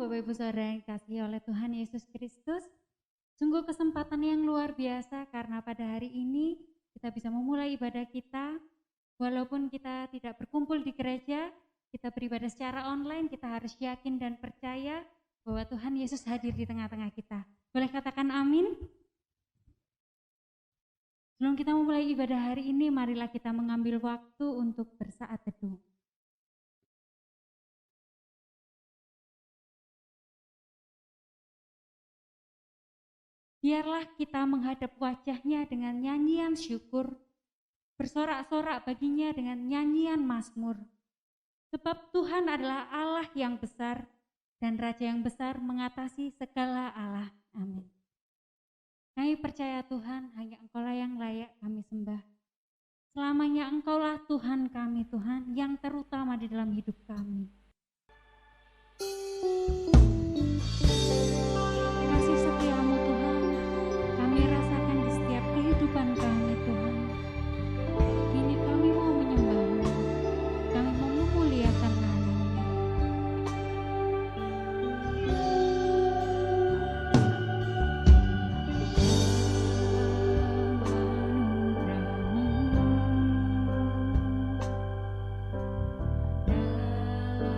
Bapak Ibu Saudara yang dikasihi oleh Tuhan Yesus Kristus. Sungguh kesempatan yang luar biasa karena pada hari ini kita bisa memulai ibadah kita. Walaupun kita tidak berkumpul di gereja, kita beribadah secara online, kita harus yakin dan percaya bahwa Tuhan Yesus hadir di tengah-tengah kita. Boleh katakan amin? Sebelum kita memulai ibadah hari ini, marilah kita mengambil waktu untuk bersaat teduh. Biarlah kita menghadap wajah-Nya dengan nyanyian syukur, bersorak-sorak baginya dengan nyanyian mazmur. Sebab Tuhan adalah Allah yang besar dan Raja yang besar mengatasi segala Allah. Amin. Kami percaya Tuhan, hanya Engkau-lah yang layak kami sembah. Selamanya Engkau-lah Tuhan kami, Tuhan yang terutama di dalam hidup kami. Kasih setia-Mu Tuhan, kami rasakan di setiap kehidupan kami Tuhan. Kini kami mau menyembah-Mu, kami mau memuliakan nama-Mu. Dalam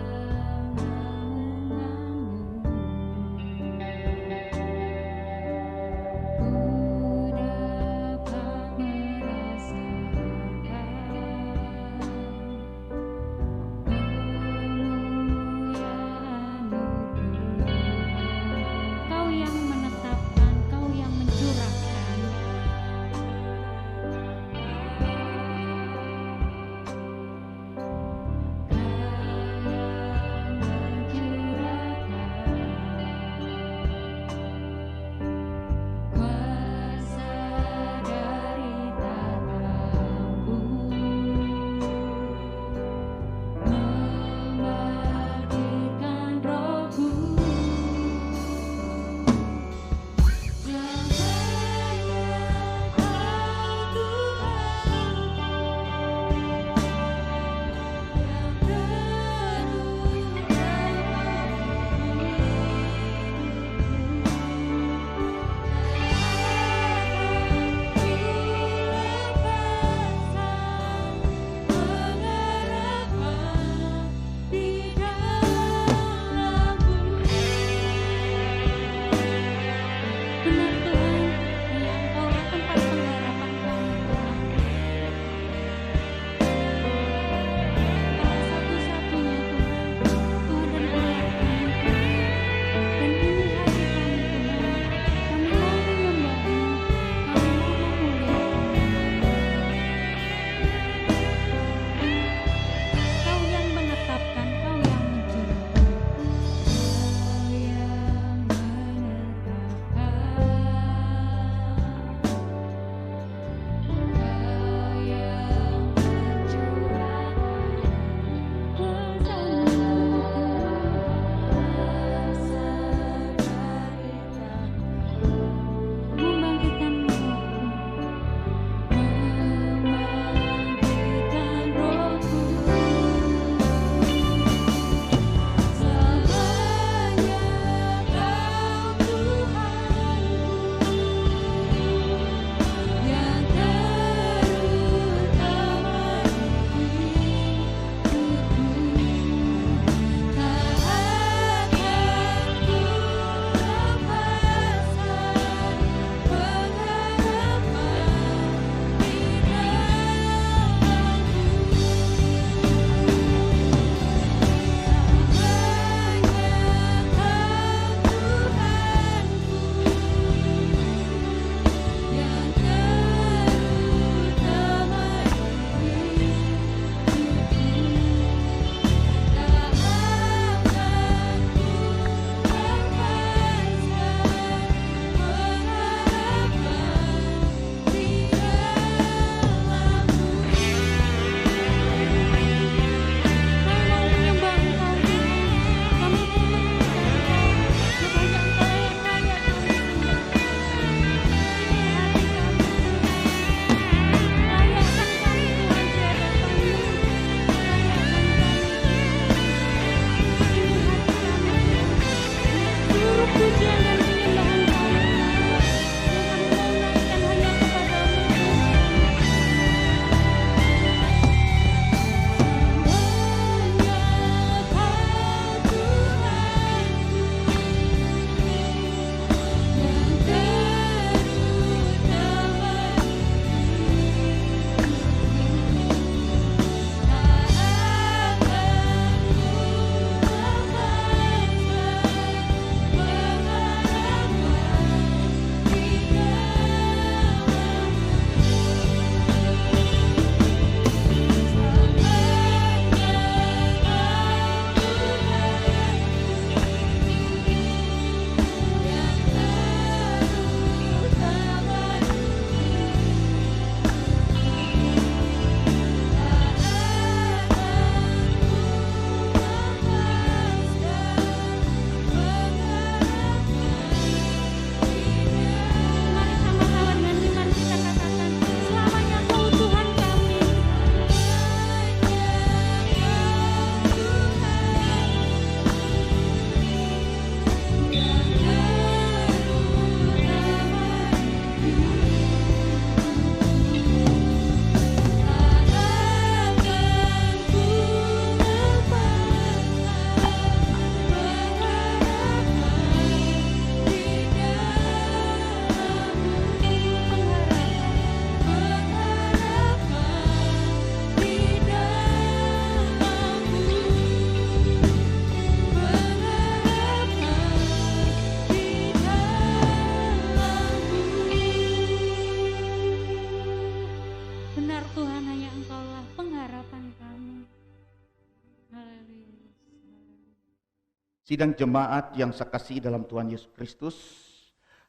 Sidang jemaat yang saya kasihi dalam Tuhan Yesus Kristus,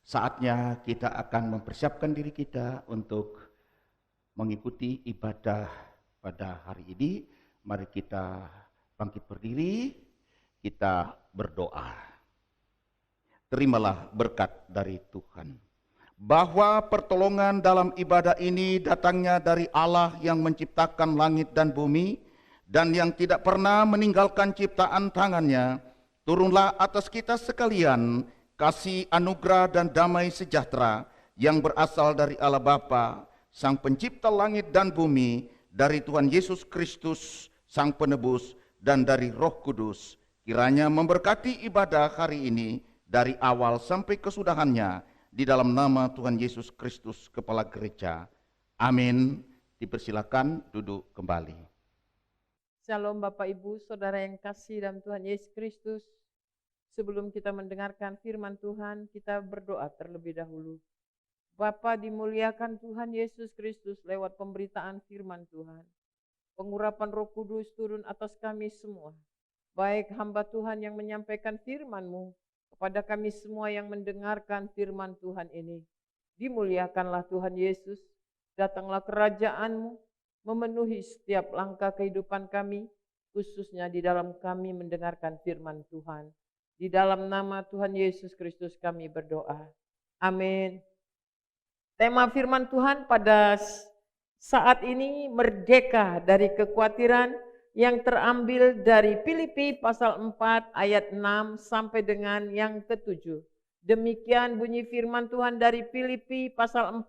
saatnya kita akan mempersiapkan diri kita untuk mengikuti ibadah pada hari ini. Mari kita bangkit berdiri, kita berdoa. Terimalah berkat dari Tuhan, bahwa pertolongan dalam ibadah ini datangnya dari Allah yang menciptakan langit dan bumi, dan yang tidak pernah meninggalkan ciptaan tangannya. Turunlah atas kita sekalian kasih anugerah dan damai sejahtera yang berasal dari Allah Bapa, Sang Pencipta langit dan bumi, dari Tuhan Yesus Kristus, Sang Penebus, dan dari Roh Kudus. Kiranya memberkati ibadah hari ini dari awal sampai kesudahannya, di dalam nama Tuhan Yesus Kristus, Kepala Gereja. Amin. Dipersilakan duduk kembali. Shalom Bapak Ibu, Saudara yang kasih dalam Tuhan Yesus Kristus. Sebelum kita mendengarkan firman Tuhan, kita berdoa terlebih dahulu. Bapa, dimuliakan Tuhan Yesus Kristus lewat pemberitaan firman Tuhan. Pengurapan Roh Kudus turun atas kami semua. Baik hamba Tuhan yang menyampaikan firman-Mu, kepada kami semua yang mendengarkan firman Tuhan ini. Dimuliakanlah Tuhan Yesus, datanglah kerajaan-Mu, memenuhi setiap langkah kehidupan kami, khususnya di dalam kami mendengarkan firman Tuhan. Di dalam nama Tuhan Yesus Kristus kami berdoa. Amin. Tema firman Tuhan pada saat ini merdeka dari kekhawatiran, yang terambil dari Filipi pasal 4 ayat 6 sampai dengan yang ke-7. Demikian bunyi firman Tuhan dari Filipi pasal 4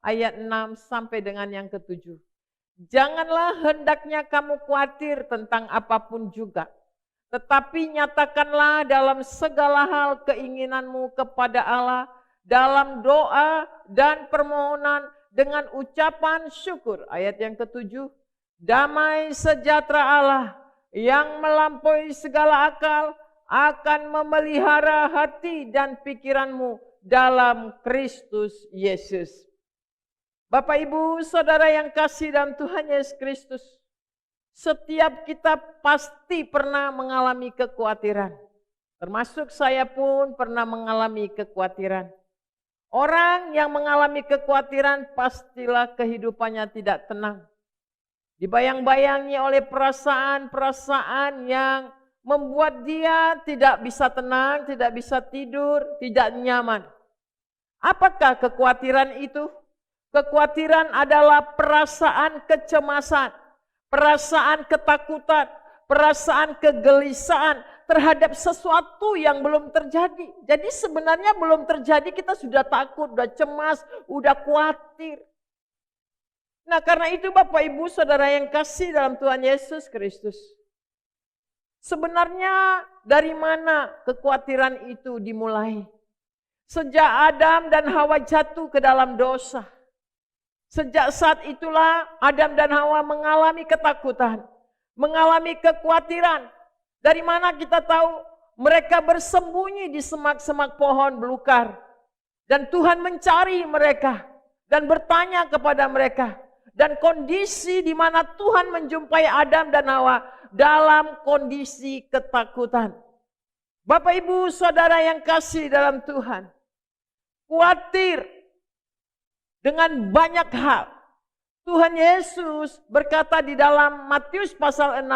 ayat 6 sampai dengan yang ke-7. Janganlah hendaknya kamu khawatir tentang apapun juga, tetapi nyatakanlah dalam segala hal keinginanmu kepada Allah dalam doa dan permohonan dengan ucapan syukur. Ayat yang ke-7, damai sejahtera Allah yang melampaui segala akal akan memelihara hati dan pikiranmu dalam Kristus Yesus. Bapak Ibu Saudara yang kasih dalam Tuhan Yesus Kristus, setiap kita pasti pernah mengalami kekhawatiran. Termasuk saya pun pernah mengalami kekhawatiran. Orang yang mengalami kekhawatiran pastilah kehidupannya tidak tenang. Dibayang-bayangi oleh perasaan-perasaan yang membuat dia tidak bisa tenang, tidak bisa tidur, tidak nyaman. Apakah kekhawatiran itu? Kekhawatiran adalah perasaan kecemasan, perasaan ketakutan, perasaan kegelisahan terhadap sesuatu yang belum terjadi. Jadi sebenarnya belum terjadi kita sudah takut, sudah cemas, sudah khawatir. Nah karena itu Bapak Ibu Saudara yang kasih dalam Tuhan Yesus Kristus, sebenarnya dari mana kekhawatiran itu dimulai? Sejak Adam dan Hawa jatuh ke dalam dosa. Sejak saat itulah Adam dan Hawa mengalami ketakutan, mengalami kekhawatiran. Dari mana kita tahu? Mereka bersembunyi di semak-semak pohon belukar. Dan Tuhan mencari mereka dan bertanya kepada mereka. Dan kondisi di mana Tuhan menjumpai Adam dan Hawa dalam kondisi ketakutan. Bapak Ibu Saudara yang kasih dalam Tuhan, khawatir dengan banyak hal. Tuhan Yesus berkata di dalam Matius pasal 6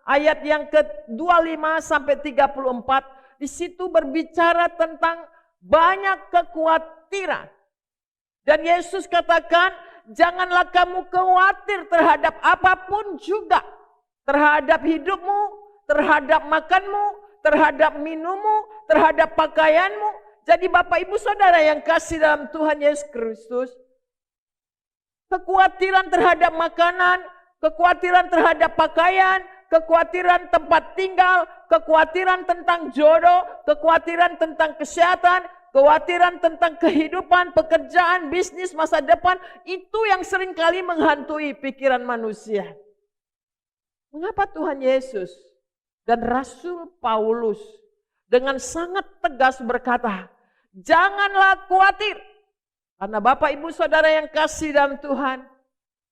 ayat yang ke-25 sampai 34, di situ berbicara tentang banyak kekhawatiran. Dan Yesus katakan, janganlah kamu khawatir terhadap apapun juga. Terhadap hidupmu, terhadap makanmu, terhadap minummu, terhadap pakaianmu. Jadi Bapak Ibu Saudara yang kasih dalam Tuhan Yesus Kristus, kekhawatiran terhadap makanan, kekhawatiran terhadap pakaian, kekhawatiran tempat tinggal, kekhawatiran tentang jodoh, kekhawatiran tentang kesehatan, kekhawatiran tentang kehidupan, pekerjaan, bisnis, masa depan, itu yang seringkali menghantui pikiran manusia. Mengapa Tuhan Yesus dan Rasul Paulus dengan sangat tegas berkata, janganlah khawatir. Karena Bapak Ibu Saudara yang kasih dalam Tuhan,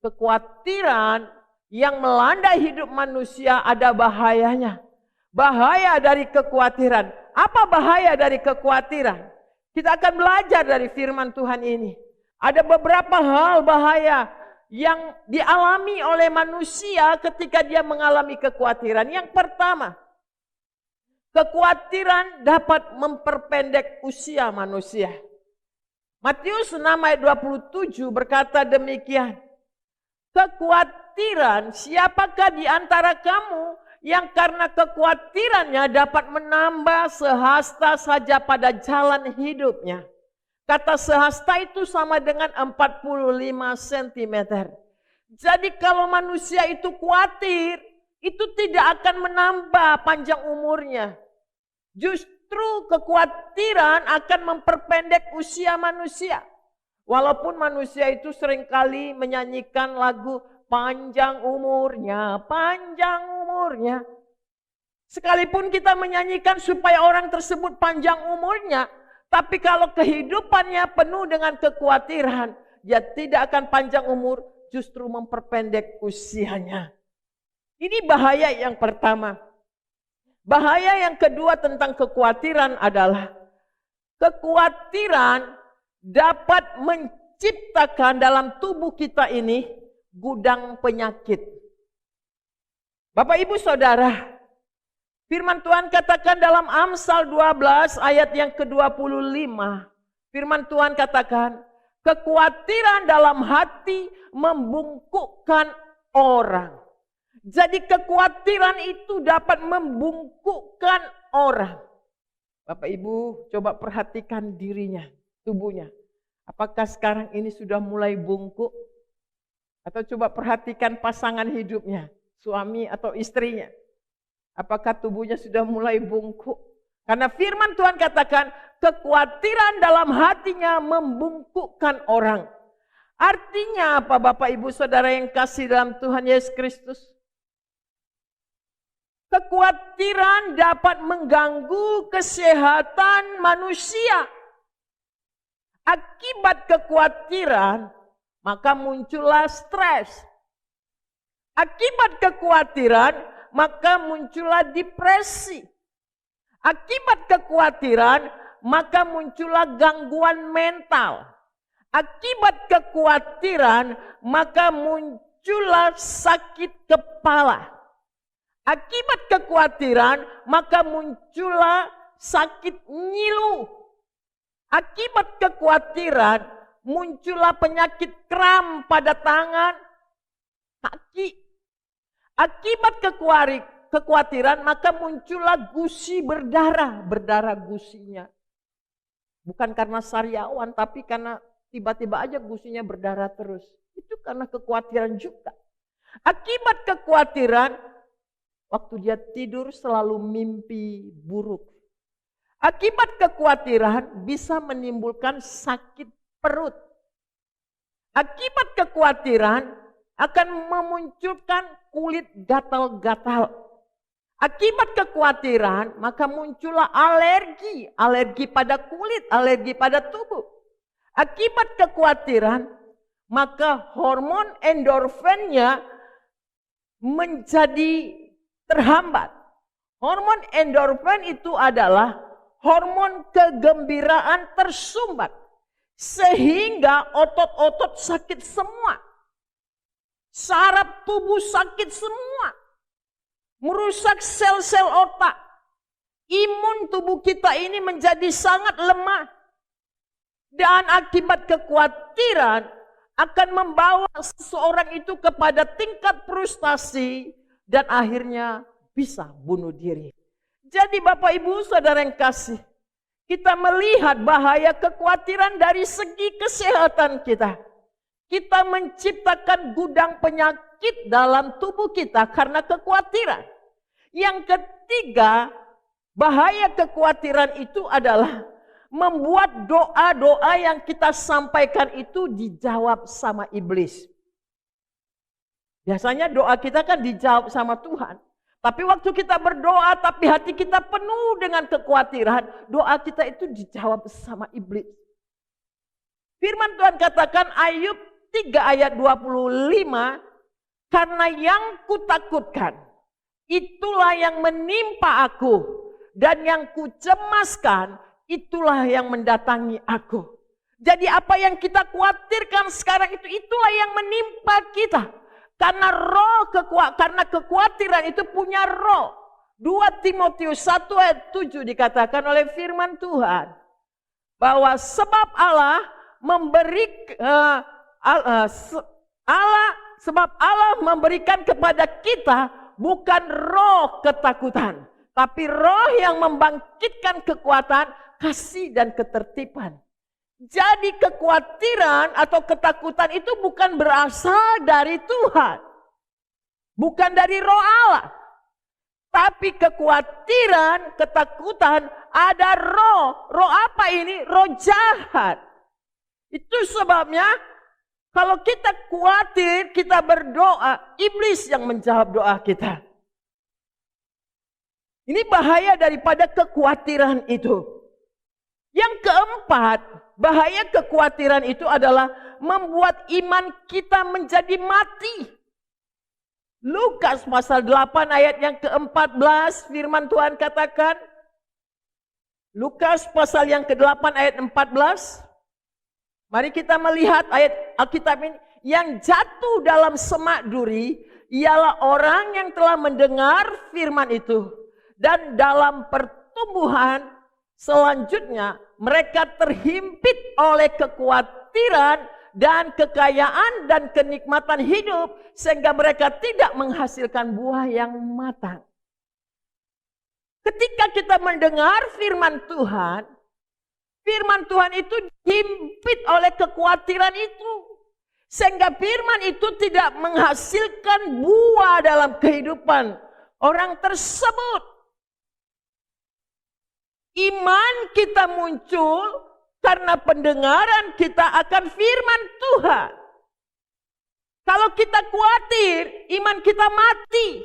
kekhawatiran yang melanda hidup manusia ada bahayanya. Bahaya dari kekhawatiran. Apa bahaya dari kekhawatiran? Kita akan belajar dari firman Tuhan ini. Ada beberapa hal bahaya yang dialami oleh manusia ketika dia mengalami kekhawatiran. Yang pertama, kekhawatiran dapat memperpendek usia manusia. Matius 6 ayat 27 berkata demikian. Kekhawatiran, siapakah di antara kamu yang karena kekhawatirannya dapat menambah sehasta saja pada jalan hidupnya? Kata sehasta itu sama dengan 45 cm. Jadi kalau manusia itu khawatir, itu tidak akan menambah panjang umurnya. Justru kekhawatiran akan memperpendek usia manusia. Walaupun manusia itu seringkali menyanyikan lagu panjang umurnya, panjang umurnya. Sekalipun kita menyanyikan supaya orang tersebut panjang umurnya, tapi kalau kehidupannya penuh dengan kekhawatiran, dia tidak akan panjang umur, justru memperpendek usianya. Ini bahaya yang pertama. Bahaya yang kedua tentang kekhawatiran adalah kekhawatiran dapat menciptakan dalam tubuh kita ini gudang penyakit. Bapak Ibu Saudara, firman Tuhan katakan dalam Amsal 12 ayat yang ke-25. Firman Tuhan katakan, kekhawatiran dalam hati membungkukkan orang. Jadi kekhawatiran itu dapat membungkukkan orang. Bapak Ibu coba perhatikan dirinya, tubuhnya. Apakah sekarang ini sudah mulai bungkuk? Atau coba perhatikan pasangan hidupnya, suami atau istrinya. Apakah tubuhnya sudah mulai bungkuk? Karena firman Tuhan katakan, kekhawatiran dalam hatinya membungkukkan orang. Artinya apa Bapak Ibu Saudara yang kasih dalam Tuhan Yesus Kristus? Kekhawatiran dapat mengganggu kesehatan manusia. Akibat kekhawatiran, maka muncullah stres. Akibat kekhawatiran, maka muncullah depresi. Akibat kekhawatiran, maka muncullah gangguan mental. Akibat kekhawatiran, maka muncullah sakit kepala. Akibat kekhawatiran, maka muncullah sakit nyilu. Akibat kekhawatiran, muncullah penyakit kram pada tangan, kaki. Akibat kekhawatiran, maka muncullah gusi berdarah. Berdarah gusinya. Bukan karena sariawan, tapi karena tiba-tiba aja gusinya berdarah terus. Itu karena kekhawatiran juga. Akibat kekhawatiran, waktu dia tidur selalu mimpi buruk. Akibat kekhawatiran bisa menimbulkan sakit perut. Akibat kekhawatiran akan memunculkan kulit gatal-gatal. Akibat kekhawatiran maka muncullah alergi. Alergi pada kulit, alergi pada tubuh. Akibat kekhawatiran maka hormon endorfinnya menjadi terhambat. Hormon endorfin itu adalah hormon kegembiraan tersumbat. Sehingga otot-otot sakit semua. Saraf tubuh sakit semua. Merusak sel-sel otak. Imun tubuh kita ini menjadi sangat lemah. Dan akibat kekhawatiran akan membawa seseorang itu kepada tingkat frustasi. Dan akhirnya bisa bunuh diri. Jadi Bapak Ibu Saudara yang kasih, kita melihat bahaya kekhawatiran dari segi kesehatan kita. Kita menciptakan gudang penyakit dalam tubuh kita karena kekhawatiran. Yang ketiga, bahaya kekhawatiran itu adalah membuat doa-doa yang kita sampaikan itu dijawab sama iblis. Biasanya doa kita kan dijawab sama Tuhan. Tapi waktu kita berdoa tapi hati kita penuh dengan kekhawatiran, doa kita itu dijawab sama iblis. Firman Tuhan katakan Ayub 3 ayat 25, karena yang kutakutkan itulah yang menimpa aku. Dan yang kucemaskan, itulah yang mendatangi aku. Jadi apa yang kita khawatirkan sekarang itu, itulah yang menimpa kita. Karena karena kekhawatiran itu punya roh. 2 Timotius 1 ayat 7 dikatakan oleh firman Tuhan. Bahwa sebab Allah memberikan kepada kita bukan roh ketakutan. Tapi roh yang membangkitkan kekuatan, kasih dan ketertiban. Jadi kekhawatiran atau ketakutan itu bukan berasal dari Tuhan. Bukan dari roh Allah. Tapi kekhawatiran, ketakutan ada roh. Roh apa ini? Roh jahat. Itu sebabnya kalau kita khawatir, kita berdoa, iblis yang menjawab doa kita. Ini bahaya daripada kekhawatiran itu. Yang keempat, bahaya kekhawatiran itu adalah membuat iman kita menjadi mati. Lukas pasal 8 ayat yang ke-14 firman Tuhan katakan. Lukas pasal yang ke-8 ayat 14. Mari kita melihat ayat Alkitab ini. Yang jatuh dalam semak duri ialah orang yang telah mendengar firman itu. Dan dalam pertumbuhan selanjutnya mereka terhimpit oleh kekhawatiran dan kekayaan dan kenikmatan hidup sehingga mereka tidak menghasilkan buah yang matang. Ketika kita mendengar firman Tuhan itu dihimpit oleh kekhawatiran itu. Sehingga firman itu tidak menghasilkan buah dalam kehidupan orang tersebut. Iman kita muncul karena pendengaran kita akan firman Tuhan. Kalau kita khawatir, iman kita mati.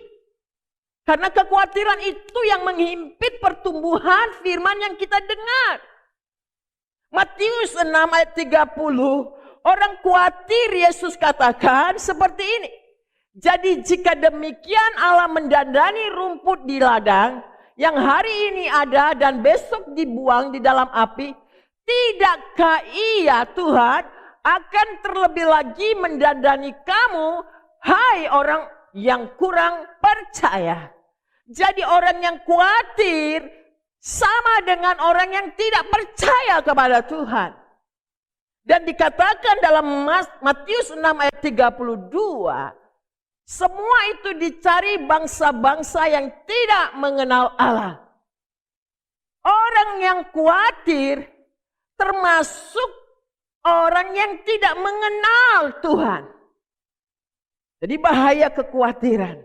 Karena kekhawatiran itu yang menghimpit pertumbuhan firman yang kita dengar. Matius 6 ayat 30, orang khawatir Yesus katakan seperti ini. Jadi jika demikian Allah mendandani rumput di ladang, yang hari ini ada dan besok dibuang di dalam api, tidakkah Ia Tuhan akan terlebih lagi mendandani kamu, hai orang yang kurang percaya. Jadi orang yang khawatir sama dengan orang yang tidak percaya kepada Tuhan. Dan dikatakan dalam Matius 6 ayat 32, semua itu dicari bangsa-bangsa yang tidak mengenal Allah. Orang yang khawatir termasuk orang yang tidak mengenal Tuhan. Jadi bahaya kekhawatiran.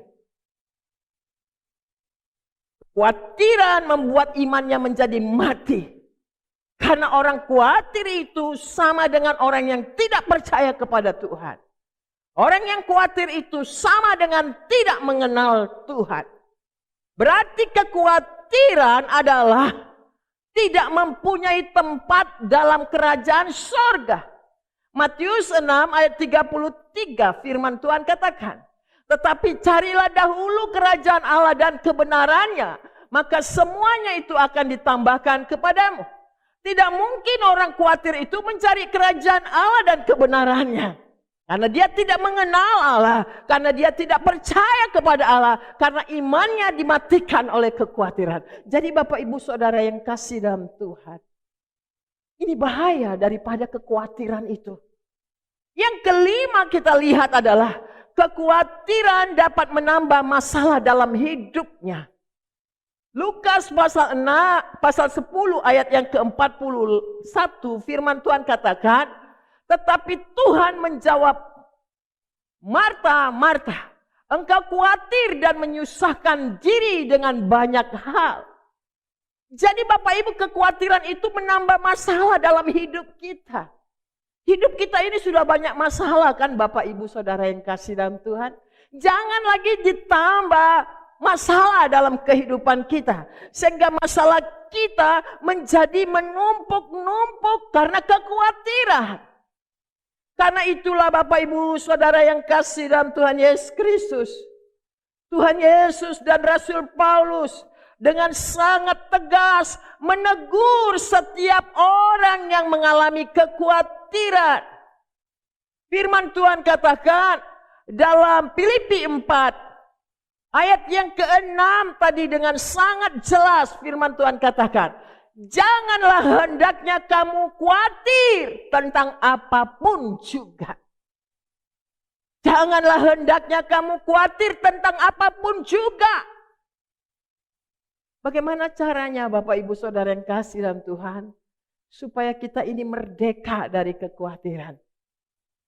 Kekhawatiran membuat imannya menjadi mati. Karena orang khawatir itu sama dengan orang yang tidak percaya kepada Tuhan. Orang yang khawatir itu sama dengan tidak mengenal Tuhan. Berarti kekhawatiran adalah tidak mempunyai tempat dalam kerajaan sorga. Matius 6 ayat 33 firman Tuhan katakan. Tetapi carilah dahulu kerajaan Allah dan kebenarannya. Maka semuanya itu akan ditambahkan kepadamu. Tidak mungkin orang khawatir itu mencari kerajaan Allah dan kebenarannya. Karena dia tidak mengenal Allah. Karena dia tidak percaya kepada Allah. Karena imannya dimatikan oleh kekhawatiran. Jadi Bapak Ibu Saudara yang kasih dalam Tuhan. Ini bahaya daripada kekhawatiran itu. Yang kelima kita lihat adalah kekhawatiran dapat menambah masalah dalam hidupnya. Lukas pasal 10 ayat yang ke-41 firman Tuhan katakan, tetapi Tuhan menjawab, Marta, Marta, engkau khawatir dan menyusahkan diri dengan banyak hal. Jadi Bapak Ibu, kekhawatiran itu menambah masalah dalam hidup kita. Hidup kita ini sudah banyak masalah kan Bapak Ibu Saudara yang kasih dalam Tuhan. Jangan lagi ditambah masalah dalam kehidupan kita. Sehingga masalah kita menjadi menumpuk-numpuk karena kekhawatiran. Karena itulah Bapak Ibu Saudara yang kasih dalam Tuhan Yesus Kristus. Tuhan Yesus dan Rasul Paulus dengan sangat tegas menegur setiap orang yang mengalami kekhawatiran. Firman Tuhan katakan dalam Filipi 4 ayat yang ke-6 tadi dengan sangat jelas firman Tuhan katakan, janganlah hendaknya kamu khawatir tentang apapun juga. Janganlah hendaknya kamu khawatir tentang apapun juga. Bagaimana caranya Bapak Ibu Saudara yang kasih dalam Tuhan? Supaya kita ini merdeka dari kekhawatiran.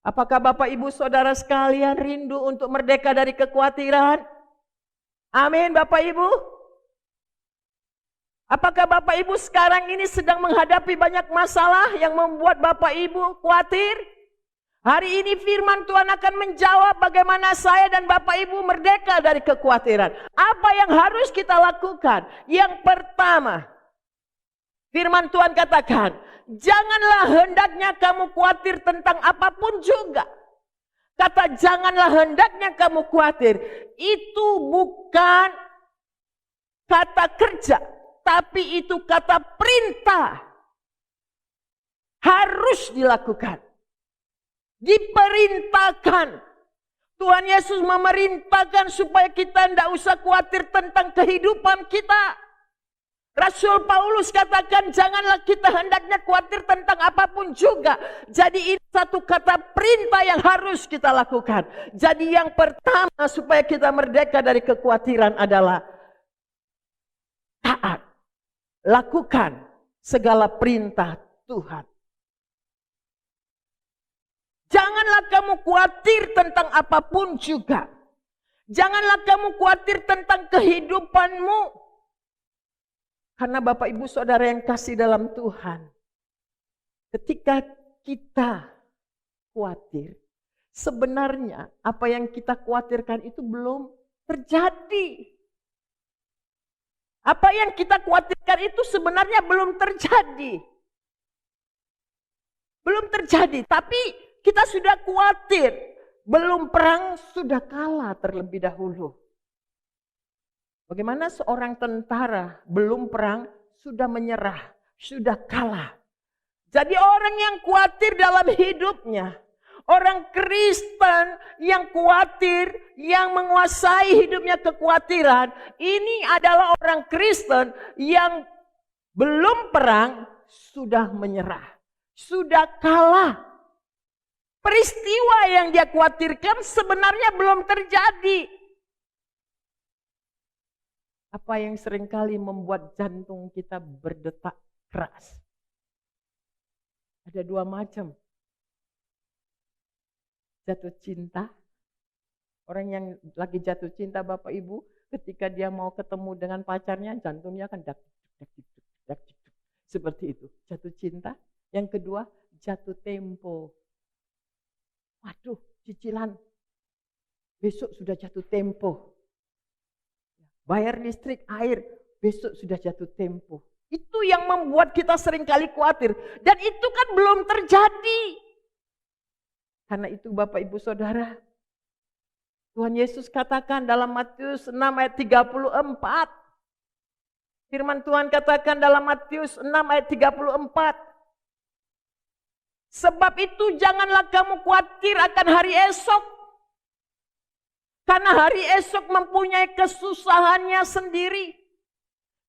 Apakah Bapak Ibu Saudara sekalian rindu untuk merdeka dari kekhawatiran? Amin Bapak Ibu. Apakah Bapak Ibu sekarang ini sedang menghadapi banyak masalah yang membuat Bapak Ibu khawatir? Hari ini firman Tuhan akan menjawab bagaimana saya dan Bapak Ibu merdeka dari kekhawatiran. Apa yang harus kita lakukan? Yang pertama, firman Tuhan katakan, janganlah hendaknya kamu khawatir tentang apapun juga. Kata janganlah hendaknya kamu khawatir, itu bukan kata kerja, tapi itu kata perintah. Harus dilakukan. Diperintahkan. Tuhan Yesus memerintahkan supaya kita tidak usah khawatir tentang kehidupan kita. Rasul Paulus katakan janganlah kita hendaknya khawatir tentang apapun juga. Jadi ini satu kata perintah yang harus kita lakukan. Jadi yang pertama supaya kita merdeka dari kekhawatiran adalah taat. Lakukan segala perintah Tuhan. Janganlah kamu khawatir tentang apapun juga. Janganlah kamu khawatir tentang kehidupanmu. Karena Bapak Ibu Saudara yang kasih dalam Tuhan. Ketika kita khawatir, sebenarnya apa yang kita khawatirkan itu belum terjadi. Apa yang kita khawatirkan itu sebenarnya belum terjadi. Belum terjadi, tapi kita sudah khawatir, belum perang sudah kalah terlebih dahulu. Bagaimana seorang tentara belum perang sudah menyerah, sudah kalah. Jadi orang yang khawatir dalam hidupnya, orang Kristen yang khawatir, yang menguasai hidupnya kekhawatiran, ini adalah orang Kristen yang belum perang sudah menyerah, sudah kalah. Peristiwa yang dia khawatirkan sebenarnya belum terjadi. Apa yang seringkali membuat jantung kita berdetak keras? Ada dua macam. Jatuh cinta. Orang yang lagi jatuh cinta Bapak Ibu, ketika dia mau ketemu dengan pacarnya, jantungnya akan dak. Seperti itu, jatuh cinta. Yang kedua, jatuh tempo. Waduh, cicilan. Besok sudah jatuh tempo. Bayar listrik, air, besok sudah jatuh tempo. Itu yang membuat kita seringkali khawatir. Dan itu kan belum terjadi. Karena itu Bapak Ibu Saudara, Tuhan Yesus katakan dalam Matius 6 ayat 34. Firman Tuhan katakan dalam Matius 6 ayat 34. Sebab itu janganlah kamu khawatir akan hari esok. Karena hari esok mempunyai kesusahannya sendiri.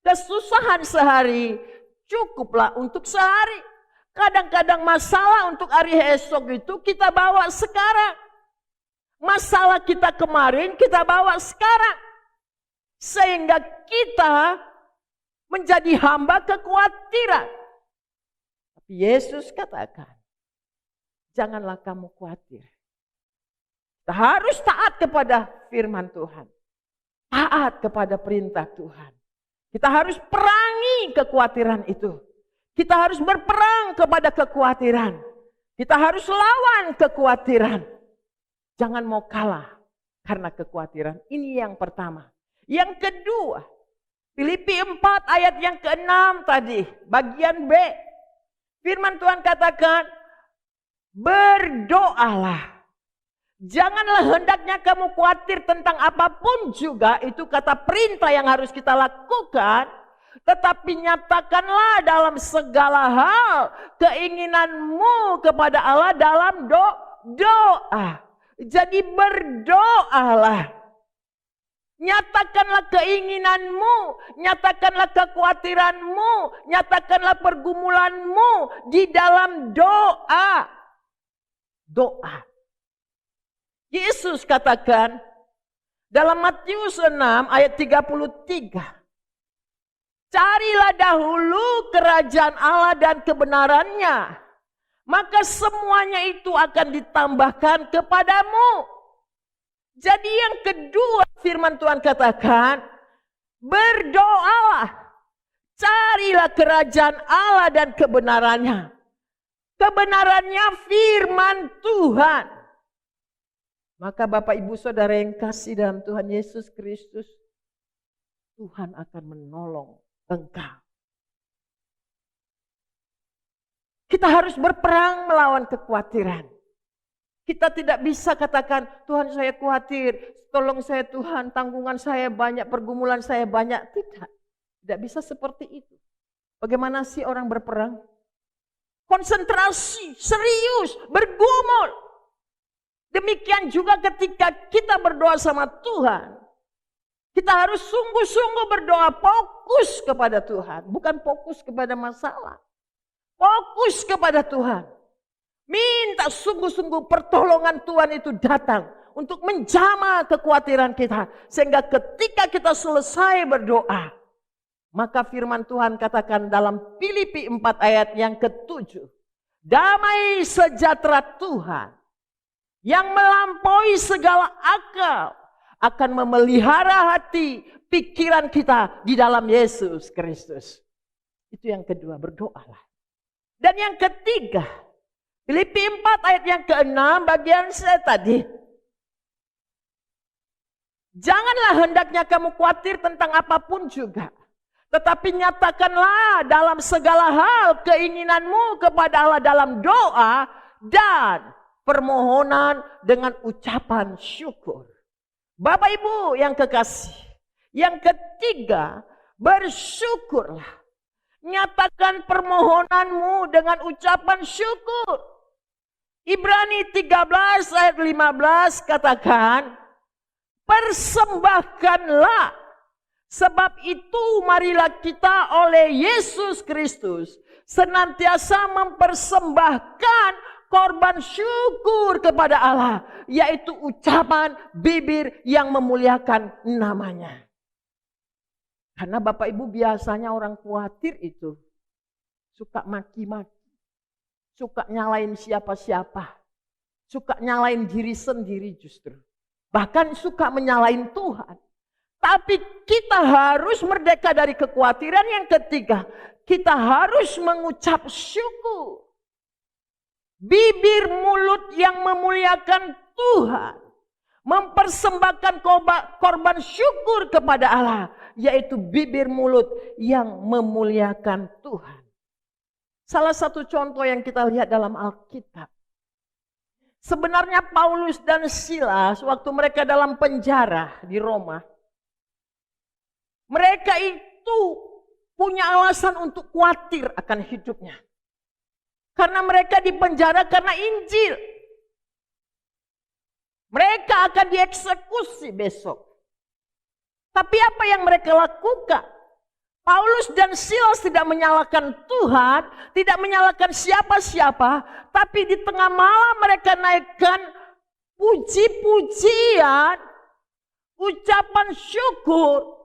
Kesusahan sehari cukuplah untuk sehari. Kadang-kadang masalah untuk hari esok itu kita bawa sekarang. Masalah kita kemarin kita bawa sekarang. Sehingga kita menjadi hamba kekhawatiran. Tapi Yesus katakan, janganlah kamu khawatir. Kita harus taat kepada firman Tuhan. Taat kepada perintah Tuhan. Kita harus perangi kekhawatiran itu. Kita harus berperang kepada kekhawatiran. Kita harus lawan kekhawatiran. Jangan mau kalah karena kekhawatiran. Ini yang pertama. Yang kedua, Filipi 4 ayat yang ke-6 tadi, bagian B. Firman Tuhan katakan, berdoalah Janganlah hendaknya kamu khawatir tentang apapun juga. Itu kata perintah yang harus kita lakukan. Tetapi nyatakanlah dalam segala hal keinginanmu kepada Allah dalam doa. Jadi berdoalah. Nyatakanlah keinginanmu, nyatakanlah kekhawatiranmu, nyatakanlah pergumulanmu di dalam doa. Doa. Yesus katakan dalam Matius 6 ayat 33. Carilah dahulu kerajaan Allah dan kebenarannya, maka semuanya itu akan ditambahkan kepadamu. Jadi yang kedua firman Tuhan katakan, berdoalah, carilah kerajaan Allah dan kebenarannya. Kebenarannya firman Tuhan. Maka Bapak Ibu Saudara yang kasih dalam Tuhan Yesus Kristus, Tuhan akan menolong engkau. Kita harus berperang melawan kekhawatiran. Kita tidak bisa katakan, Tuhan saya khawatir, tolong saya Tuhan, tanggungan saya banyak, pergumulan saya banyak. Tidak bisa seperti itu. Bagaimana sih orang berperang? Konsentrasi, serius, bergumul. Demikian juga ketika kita berdoa sama Tuhan. Kita harus sungguh-sungguh berdoa, fokus kepada Tuhan. Bukan fokus kepada masalah. Fokus kepada Tuhan. Minta sungguh-sungguh pertolongan Tuhan itu datang untuk menjamah kekhawatiran kita. Sehingga ketika kita selesai berdoa, maka firman Tuhan katakan dalam Filipi 4 ayat yang ke-7. Damai sejahtera Tuhan yang melampaui segala akal akan memelihara hati, pikiran kita di dalam Yesus Kristus. Itu yang kedua, berdoalah. Dan yang ketiga, Filipi 4 ayat yang ke-6 bagian saya tadi. Janganlah hendaknya kamu khawatir tentang apapun juga. Tetapi nyatakanlah dalam segala hal keinginanmu kepada Allah dalam doa dan permohonan dengan ucapan syukur. Bapak Ibu yang kekasih. Yang ketiga, bersyukurlah. Nyatakan permohonanmu dengan ucapan syukur. Ibrani 13 ayat 15 katakan, persembahkanlah, sebab itu marilah kita oleh Yesus Kristus senantiasa mempersembahkan korban syukur kepada Allah, yaitu ucapan bibir yang memuliakan namanya. Karena Bapak Ibu biasanya orang khawatir itu suka maki-maki. Suka nyalain siapa-siapa. Suka nyalain diri sendiri justru. Bahkan suka menyalain Tuhan. Tapi kita harus merdeka dari kekhawatiran. Yang ketiga, kita harus mengucap syukur. Bibir mulut yang memuliakan Tuhan. Mempersembahkan korban syukur kepada Allah. Yaitu bibir mulut yang memuliakan Tuhan. Salah satu contoh yang kita lihat dalam Alkitab. Sebenarnya Paulus dan Silas waktu mereka dalam penjara di Roma. Mereka itu punya alasan untuk khawatir akan hidupnya. Karena mereka dipenjara karena Injil. Mereka akan dieksekusi besok. Tapi apa yang mereka lakukan? Paulus dan Silas tidak menyalahkan Tuhan, tidak menyalahkan siapa-siapa, tapi di tengah malam mereka naikkan puji-pujian, ucapan syukur,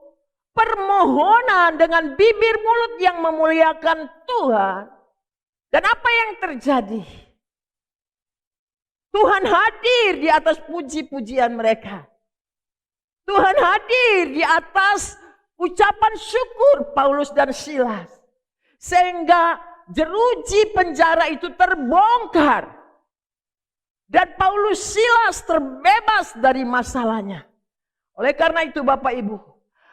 permohonan dengan bibir mulut yang memuliakan Tuhan. Dan apa yang terjadi? Tuhan hadir di atas puji-pujian mereka. Tuhan hadir di atas ucapan syukur Paulus dan Silas. Sehingga jeruji penjara itu terbongkar. Dan Paulus Silas terbebas dari masalahnya. Oleh karena itu Bapak Ibu,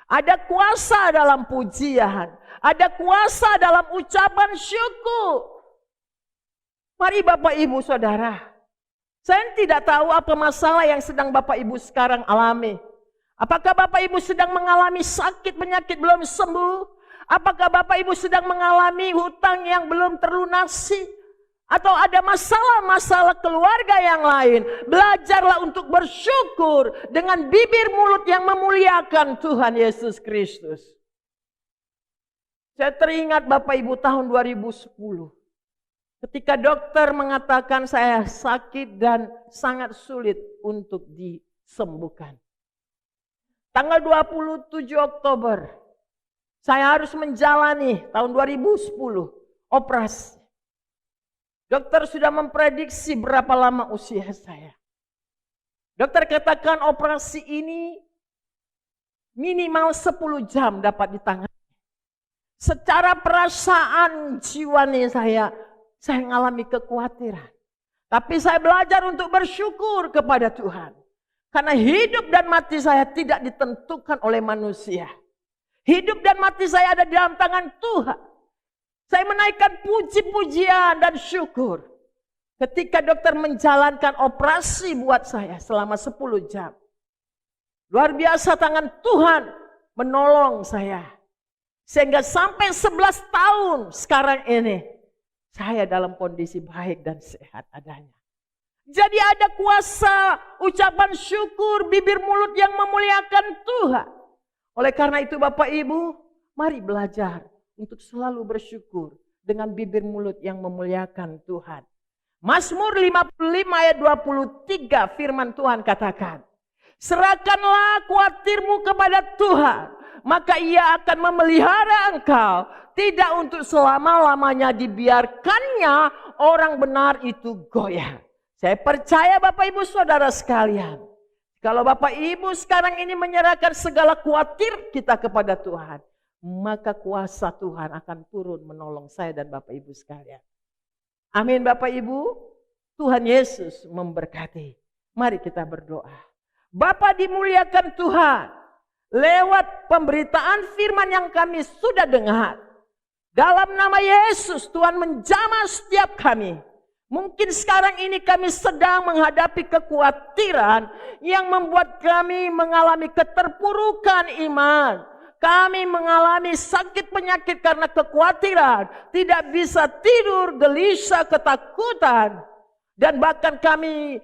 ada kuasa dalam pujian. Ada kuasa dalam ucapan syukur. Mari Bapak Ibu Saudara, Saya tidak tahu apa masalah yang sedang Bapak Ibu sekarang alami. Apakah Bapak Ibu sedang mengalami sakit penyakit belum sembuh? Apakah Bapak Ibu sedang mengalami hutang yang belum terlunasi? Atau ada masalah-masalah keluarga yang lain? Belajarlah untuk bersyukur dengan bibir mulut yang memuliakan Tuhan Yesus Kristus. Saya teringat Bapak Ibu tahun 2010. Ketika dokter mengatakan saya sakit dan sangat sulit untuk disembuhkan. Tanggal 27 Oktober, saya harus menjalani tahun 2010 operasi. Dokter sudah memprediksi berapa lama usia saya. Dokter katakan operasi ini minimal 10 jam dapat ditangani. Secara perasaan jiwanya saya mengalami kekhawatiran. Tapi saya belajar untuk bersyukur kepada Tuhan. Karena hidup dan mati saya tidak ditentukan oleh manusia. Hidup dan mati saya ada di dalam tangan Tuhan. Saya menaikkan puji-pujian dan syukur. Ketika dokter menjalankan operasi buat saya selama 10 jam. Luar biasa tangan Tuhan menolong saya. Sehingga sampai 11 tahun sekarang ini. Saya dalam kondisi baik dan sehat adanya. Jadi ada kuasa ucapan syukur, bibir mulut yang memuliakan Tuhan. Oleh karena itu Bapak Ibu, mari belajar untuk selalu bersyukur dengan bibir mulut yang memuliakan Tuhan. Mazmur 55 ayat 23 firman Tuhan katakan, serahkanlah khawatirmu kepada Tuhan, maka Ia akan memelihara engkau. Tidak untuk selama-lamanya dibiarkannya orang benar itu goyah. Saya percaya Bapak Ibu Saudara sekalian. Kalau Bapak Ibu sekarang ini menyerahkan segala khawatir kita kepada Tuhan. Maka kuasa Tuhan akan turun menolong saya dan Bapak Ibu sekalian. Amin Bapak Ibu. Tuhan Yesus memberkati. Mari kita berdoa. Bapa dimuliakan Tuhan. Lewat pemberitaan firman yang kami sudah dengar. Dalam nama Yesus Tuhan menjamah setiap kami. Mungkin sekarang ini kami sedang menghadapi kekhawatiran yang membuat kami mengalami keterpurukan iman. Kami mengalami sakit penyakit karena kekhawatiran. Tidak bisa tidur, gelisah, ketakutan. Dan bahkan kami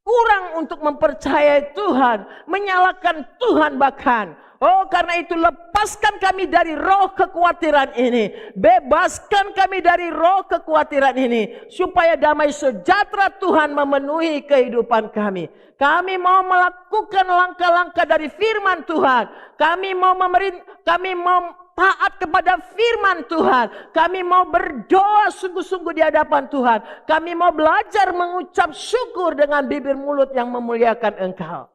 kurang untuk mempercayai Tuhan. Menyalahkan Tuhan bahkan. Oh karena itu lepaskan kami dari roh kekhawatiran ini. Bebaskan kami dari roh kekhawatiran ini. Supaya damai sejahtera Tuhan memenuhi kehidupan kami. Kami mau melakukan langkah-langkah dari firman Tuhan. Kami mau taat kepada firman Tuhan. Kami mau berdoa sungguh-sungguh di hadapan Tuhan. Kami mau belajar mengucap syukur dengan bibir mulut yang memuliakan Engkau.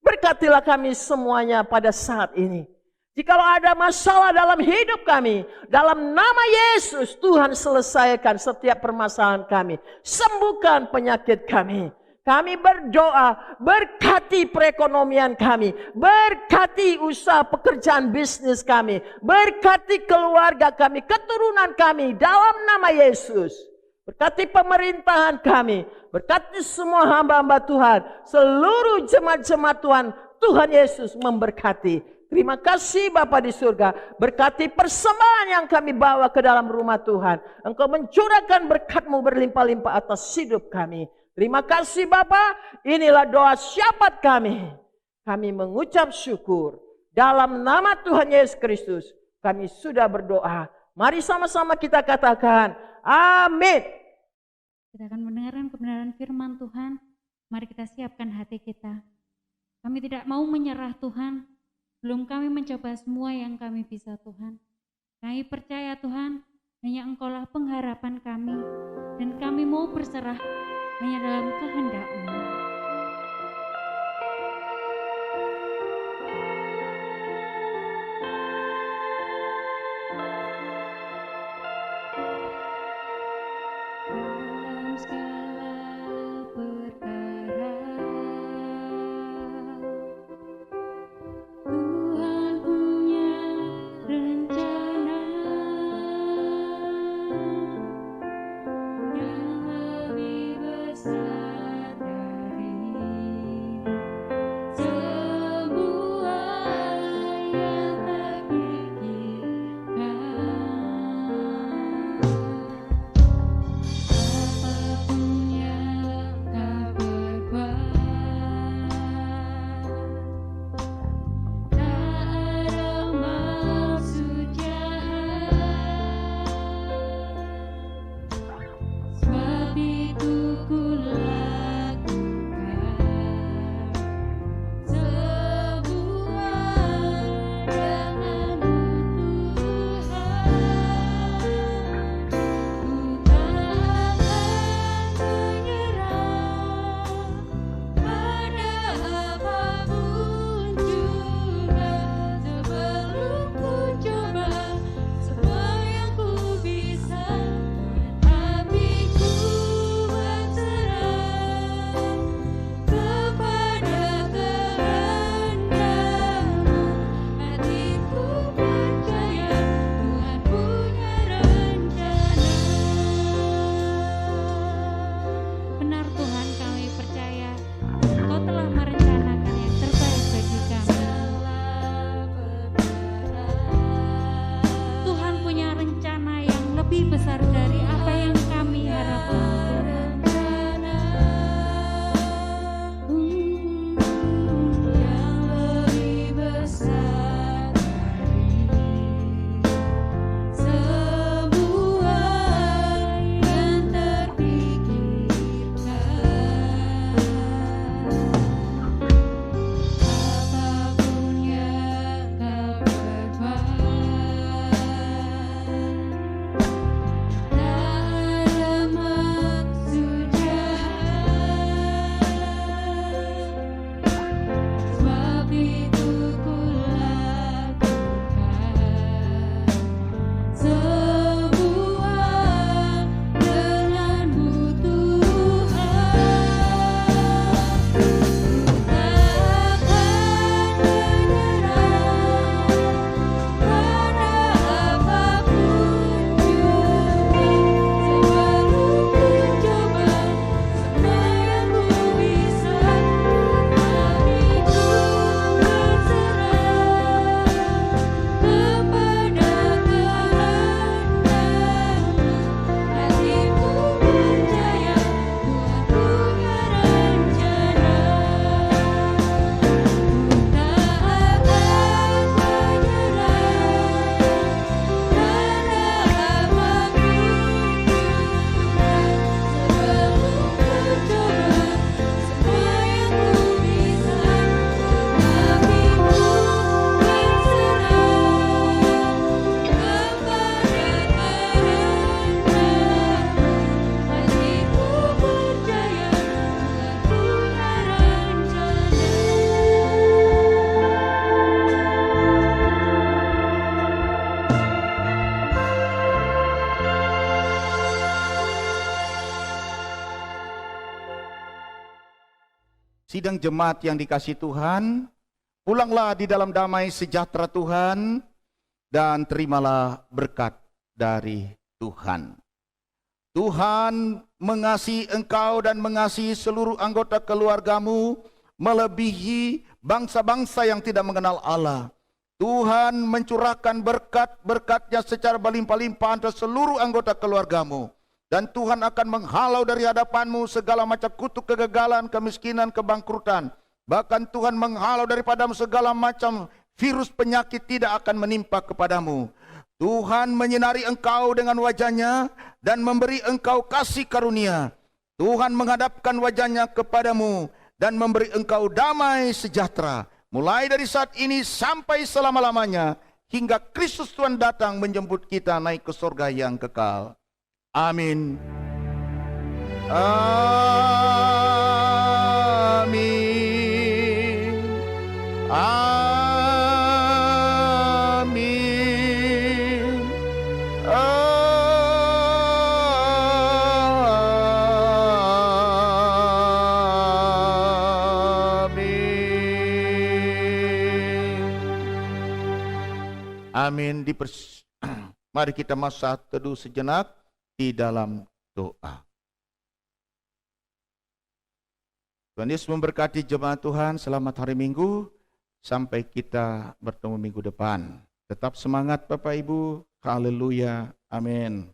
Berkatilah kami semuanya pada saat ini. Jikalau ada masalah dalam hidup kami, dalam nama Yesus Tuhan selesaikan setiap permasalahan kami. Sembuhkan penyakit kami. Kami berdoa, berkati perekonomian kami, berkati usaha pekerjaan bisnis kami, berkati keluarga kami, keturunan kami dalam nama Yesus. Berkati pemerintahan kami, berkati semua hamba-hamba Tuhan, seluruh jemaat-jemaat Tuhan, Tuhan Yesus memberkati. Terima kasih Bapa di surga, berkati persembahan yang kami bawa ke dalam rumah Tuhan. Engkau mencurahkan berkat-Mu berlimpah-limpah atas hidup kami. Terima kasih Bapa, inilah doa syafaat kami. Kami mengucap syukur. Dalam nama Tuhan Yesus Kristus, kami sudah berdoa. Mari sama-sama kita katakan, amin. Kita akan mendengarkan kebenaran firman Tuhan. Mari kita siapkan hati kita. Kami tidak mau menyerah Tuhan. Belum kami mencoba semua yang kami bisa Tuhan. Kami percaya Tuhan, hanya Engkaulah pengharapan kami. Dan kami mau berserah hanya dalam kehendak-Mu. Yang lebih besar lebih besar dari apa yang kami harapkan. Yang lebih besar semua yang terpikirkan. Apapun yang kau perbuat, tak ada maksud jahat. Sebab itu ku lakukan semua denganmu Tuhan. Ku takkan menyerah pada apapun juga, sebelum ku coba semua yang ku bisa. Hatiku berserah kepada kehendakmu. Hatiku percaya Tuhan punya rencana. Ku tak akan menyerah pada apapun juga, sebelum ku coba semua yang ku bisa. Hatiku berserah kepada kehendakmu. Hatiku percaya Tuhan Sidang jemaat yang dikasihi Tuhan, pulanglah di dalam damai sejahtera Tuhan dan terimalah berkat dari Tuhan. Tuhan mengasihi engkau dan mengasihi seluruh anggota keluargamu melebihi bangsa-bangsa yang tidak mengenal Allah. Tuhan mencurahkan berkat-berkatnya secara berlimpah-limpah untuk seluruh anggota keluargamu. Dan Tuhan akan menghalau dari hadapanmu segala macam kutuk kegagalan, kemiskinan, kebangkrutan. Bahkan Tuhan menghalau daripadamu segala macam virus penyakit tidak akan menimpa kepadamu. Tuhan menyinari engkau dengan wajahnya dan memberi engkau kasih karunia. Tuhan menghadapkan wajahnya kepadamu dan memberi engkau damai sejahtera. Mulai dari saat ini sampai selama-lamanya, hingga Kristus Tuhan datang menjemput kita naik ke surga yang kekal. Amin. Amin. Amin. Amin. Mari kita masa teduh sejenak di dalam doa. Tuhan Yesus memberkati jemaat Tuhan. Selamat hari Minggu. Sampai kita bertemu minggu depan. Tetap semangat Bapak Ibu. Haleluya. Amin.